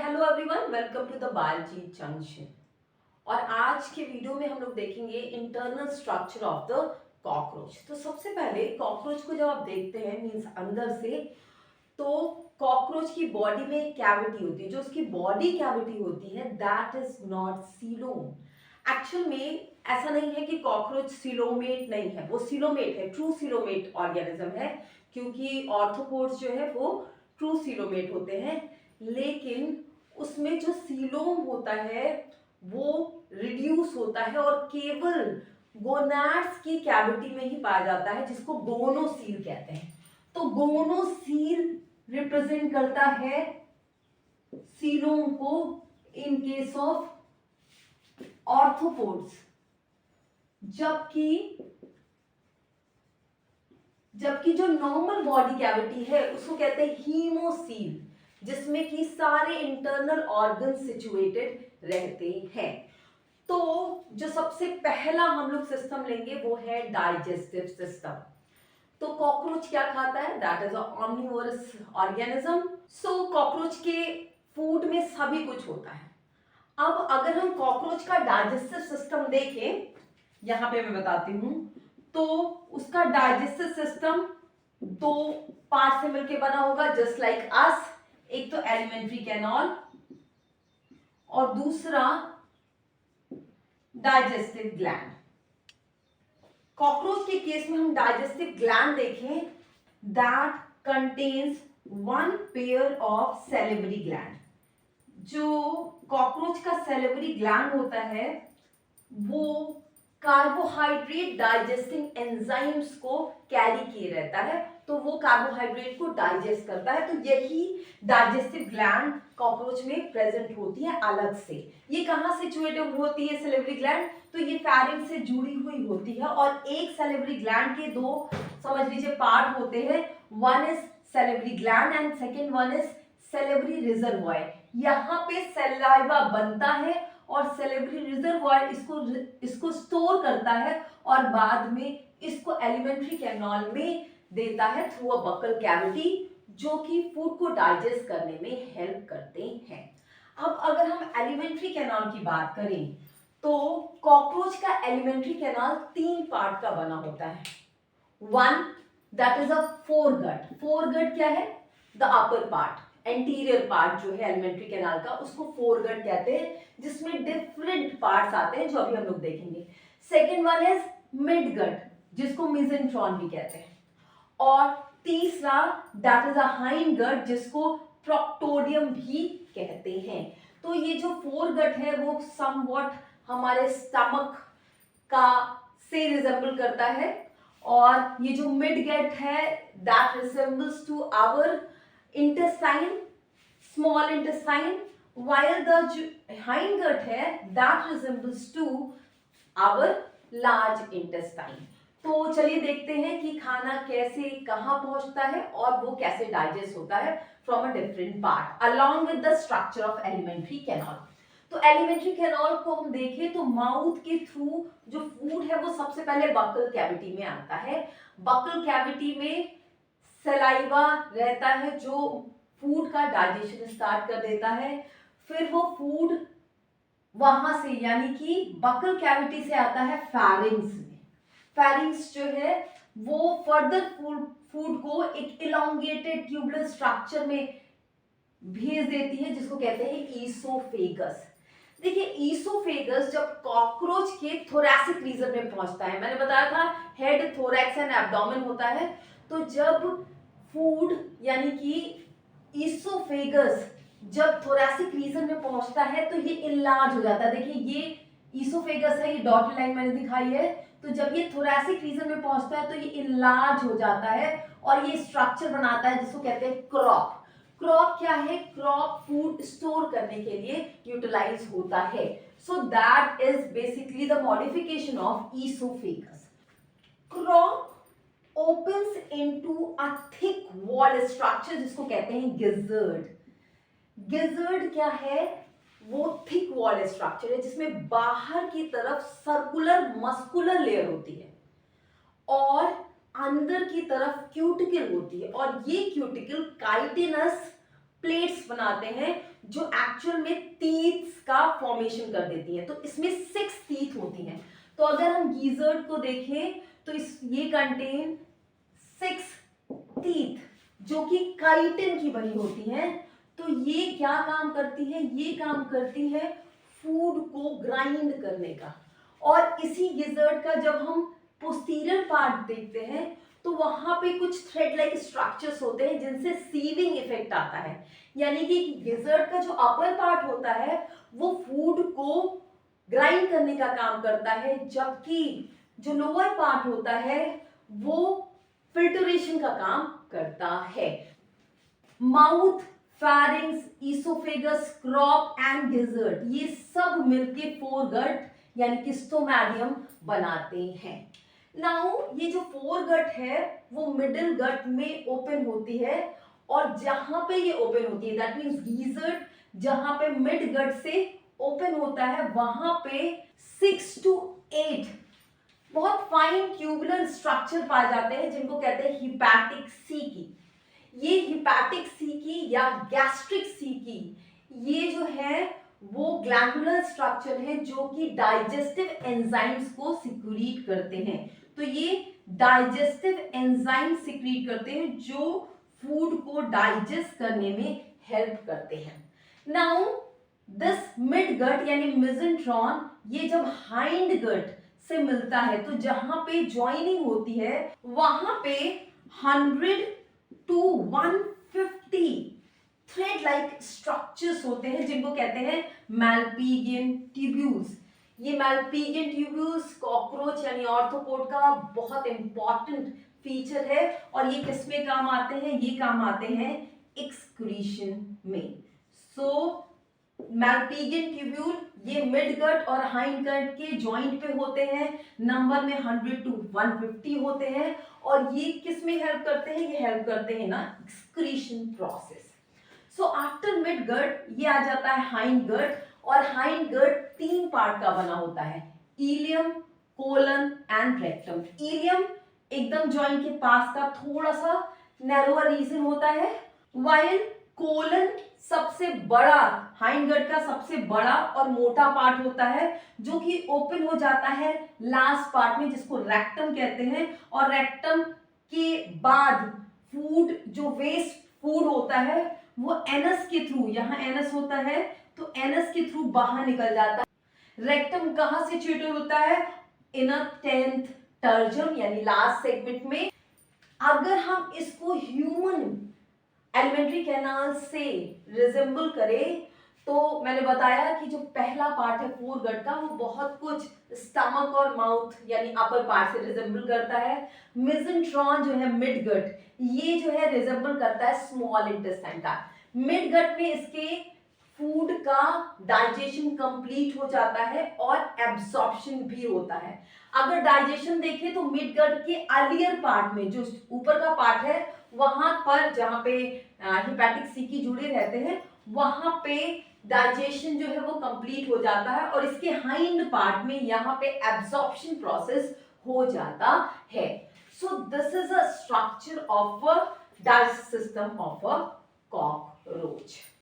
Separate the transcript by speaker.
Speaker 1: Hello everyone, welcome to the biology junction. और आज के वीडियो में हम लोग देखेंगे internal structure of the cockroach. तो सबसे पहले कॉकरोच को जब आप देखते हैं मींस अंदर से, तो कॉकरोच की बॉडी में एक कैविटी होती है। जो उसकी बॉडी कैविटी होती है that is not coelom. Actual में ऐसा नहीं है कि कॉकरोच सिलोमेट नहीं है, वो सिलोमेट है, ट्रू सिलोमेट ऑर्गेनिज्म है, क्योंकि ऑर्थ्रोपोड्स जो है वो ट्रू सिलोमेट होते हैं। लेकिन उसमें जो सीलोम होता है वो रिड्यूस होता है और केवल गोनाड्स की कैविटी में ही पाया जाता है, जिसको गोनोसील कहते हैं। तो गोनोसील रिप्रेजेंट करता है सीलोम को इन केस ऑफ ऑर्थ्रोपोड्स, जबकि जबकि जो नॉर्मल बॉडी कैविटी है उसको कहते हैं हीमोसील, जिसमें कि सारे इंटरनल ऑर्गन सिचुएटेड रहते हैं। तो जो सबसे पहला हम लोग सिस्टम लेंगे वो है डाइजेस्टिव सिस्टम। तो कॉकरोच क्या खाता है? That is omnivorous organism. So cockroach के फूड में सभी कुछ होता है। अब अगर हम कॉकरोच का डाइजेस्टिव सिस्टम देखें, यहां पे मैं बताती हूं, तो उसका डाइजेस्टिव सिस्टम दो पार्ट से मिलकर बना होगा, जस्ट लाइक अस। एक तो एलिमेंट्री कैनाल और दूसरा डाइजेस्टिव ग्लैंड। कॉकरोच के केस में हम डाइजेस्टिव ग्लैंड देखें, that contains one pair of salivary gland. जो कॉकरोच का सैलिवरी ग्लैंड होता है वो कार्बोहाइड्रेट डाइजेस्टिंग एंजाइम्स को कैरी किए रहता है, तो वो कार्बोहाइड्रेट को डाइजेस्ट करता है। तो यही डाइजेस्टिव ग्लैंड कॉकरोच में प्रेजेंट होती है अलग से। ये कहाँ सिचुएटेड होती है सैलिवरी ग्लैंड? तो ये फैरिंक्स से जुड़ी हुई होती है। और एक सैलिवरी ग्लैंड के दो समझ लीजिए पार्ट होते हैं, one is salivary gland and second one is salivary reservoir. यहाँ पे सैलाइवा बनता है और सैलिवरी रिजर्वॉयर इसको स्टोर करता है और बाद में इसको एलिमेंट्री कैनाल में देता है थ्रू अ बकल कैविटी, जो कि फूड को डाइजेस्ट करने में हेल्प करते हैं। अब अगर हम एलिमेंट्री कैनाल की बात करें, तो कॉकरोच का एलिमेंट्री कैनाल तीन पार्ट का बना होता है। One, that is a foregut. Foregut क्या है? The upper part, anterior part जो है एलिमेंट्री कैनाल का, उसको फोरगट कहते हैं, जिसमें डिफरेंट पार्ट्स आते हैं जो अभी हम लोग देखेंगे। सेकेंड वन इज मिडगट, जिसको मेसेंट्रॉन भी कहते हैं। और तीसरा दैट इज अ हाइंडगट, जिसको प्रोक्टोडियम भी कहते हैं। तो ये जो फोरगट है वो समवॉट हमारे स्टमक का से रिजेंबल करता है, और ये जो मिडगट है that resembles to our intestine, small intestine, while the hindgut है that resembles to our large intestine। तो चलिए देखते हैं कि खाना कैसे कहाँ पहुंचता है और वो कैसे डाइजेस्ट होता है from a different part along with the structure of alimentary canal. तो एलिमेंट्री कैनाल को हम देखें तो माउथ के थ्रू जो फूड है वो सबसे पहले बकल कैविटी में आता है। बकल कैविटी में सलाइवा रहता है जो फूड का डाइजेशन स्टार्ट कर देता है। फिर वो फूड वहां से यानी कि बकल कैविटी से आता है फैरिंग्स में। फैरिंग्स जो है वो फर्दर फूड को एक इलोंगेटेड ट्यूबुलर स्ट्रक्चर में भेज देती है, जिसको कहते हैं ईसोफेगस। देखिए ईसोफेगस जब कॉकरोच के थोरैसिक रीजन में पहुंचता है, मैंने बताया था हेड, थोरैक्स एंड एब्डोमेन होता है। तो जब फूड यानी कि ईसोफेगस जब थोरैसिक रीजन में पहुंचता है तो ये इनलार्ज हो जाता है। देखिए ये ईसोफेगस है, ये डॉटेड लाइन मैंने दिखाई है। तो जब ये थोरैसिक रीजन में पहुंचता है तो ये इनलार्ज हो जाता है और ये स्ट्रक्चर बनाता है, जिसको कहते हैं क्रॉप। क्रॉप क्या है? क्रॉप फूड स्टोर करने के लिए यूटिलाइज होता है। So that is basically the modification of oesophagus. Crop opens into a thick wall structure, जिसको कहते हैं गिजर्ड। गिजर्ड क्या है? वो थिक वॉल स्ट्रक्चर है जिसमें बाहर की तरफ सर्कुलर मस्कुलर लेयर होती है और अंदर की तरफ क्यूटिकल होती है, और ये क्यूटिकल काइटिनस प्लेट्स बनाते हैं जो एक्चुअल में टीथ का फॉर्मेशन कर देती है। तो इसमें 6 टीथ होती हैं। तो अगर हम गीजर्ड को देखें तो ये कंटेन 6 टीथ जो कि काइटिन की बनी होती हैं। तो ये क्या काम करती है? ये काम करती है फूड को ग्राइंड करने का। और इसी गिजर्ड का जब हम पोस्टीरियर पार्ट देखते हैं तो वहां पे कुछ थ्रेड लाइक स्ट्रक्चर्स होते हैं जिनसे सीविंग इफेक्ट आता है। यानी कि गिजर्ड का जो अपर पार्ट होता है वो फूड को ग्राइंड करने का काम करता है, जबकि जो लोअर पार्ट होता है वो फिल्टरेशन का काम करता है। Mouth, pharynx, oesophagus, crop and gizzard ये सब मिलके फोरगट यानी कि स्टोमैडियम बनाते हैं। नाउ ये जो फोरगट है वो मिडिल गट में ओपन होती है, और जहां पे ये ओपन होती है दैट मींस गीजर्ड जहां पे मिड गट से ओपन होता है वहां पे 6 to 8 बहुत फाइन ट्यूबुलर स्ट्रक्चर पाए जाते हैं जिनको कहते हैं हिपैटिक सीकी। ये हिपैटिक सीकी या गैस्ट्रिक सीकी ये जो है वो ग्लैंडुलर स्ट्रक्चर है जो कि डाइजेस्टिव एंजाइम्स को सिक्रीट करते हैं। तो ये डाइजेस्टिव एंजाइम सिक्रीट करते हैं जो फूड को डाइजेस्ट करने में हेल्प करते हैं। नाउ दिस मिड गट यानी मेसेंट्रॉन ये जब हाइंड गट से मिलता है तो जहां पे ज्वाइनिंग होती है वहां पे 100 to 150 थ्रेड लाइक स्ट्रक्चर्स होते हैं जिनको कहते हैं मैल्पीगियन ट्यूब्यूल्स। ये मैल्पीगियन ट्यूब्यूल्स कॉकरोच यानी ऑर्थ्रोपोड का बहुत इंपॉर्टेंट फीचर है, और ये किस में काम आते हैं? ये काम आते हैं एक्सक्रीशन में। सो मैल्पीगियन ट्यूब्यूल ये मिड गट और हाइंड गट के जॉइंट पे होते हैं, नंबर में 100 to 150 होते हैं, और ये किस में हेल्प करते हैं? ये हेल्प करते हैं ना excretion process. So after midgut ये आ जाता है हाइंड गट, और हाइंड गट 3 पार्ट का बना होता है, ileum, colon and rectum. Ileum एकदम जॉइंट के पास का थोड़ा सा नैरोअर रीजन होता है, वाइल कोलन सबसे बड़ा हाइंड गट का सबसे बड़ा और मोटा पार्ट होता है जो कि ओपन हो जाता है लास्ट पार्ट में जिसको रेक्टम कहते हैं। और रेक्टम के बाद फूड जो वेस्ट फूड होता है वो एनस के थ्रू, यहाँ एनस होता है तो एनस के थ्रू बाहर निकल जाता है। रेक्टम कहाँ सिचुएटेड होता है? इन 10th टर्जन यानी लास्ट सेगमेंट में। अगर हम इसको ह्यूमन एलिमेंट्री कैनाल से रिजेंबल करें तो मैंने बताया कि जो पहला पार्ट है फोरगट का वो बहुत कुछ स्टमक और माउथ यानी अपर पार्ट से रिजेंबल करता है। मेसेंट्रॉन जो है मिड गट ये जो है रिजेंबल करता है स्मॉल इंटेस्टाइन का। मिड गट में इसके फूड का डाइजेशन कंप्लीट हो जाता है और एब्जॉर्प्शन भी होता है। अगर डाइजेशन देखें तो मिड गट के अर्लियर पार्ट में जो ऊपर का पार्ट है वहां पर जहां पे हिपैटिक सीकी जुड़े रहते हैं वहां पे डाइजेशन जो है वो कंप्लीट हो जाता है, और इसके हाइंड पार्ट में यहाँ पे एब्जॉर्प्शन प्रोसेस हो जाता है। So this is a structure of a digest system of a cockroach.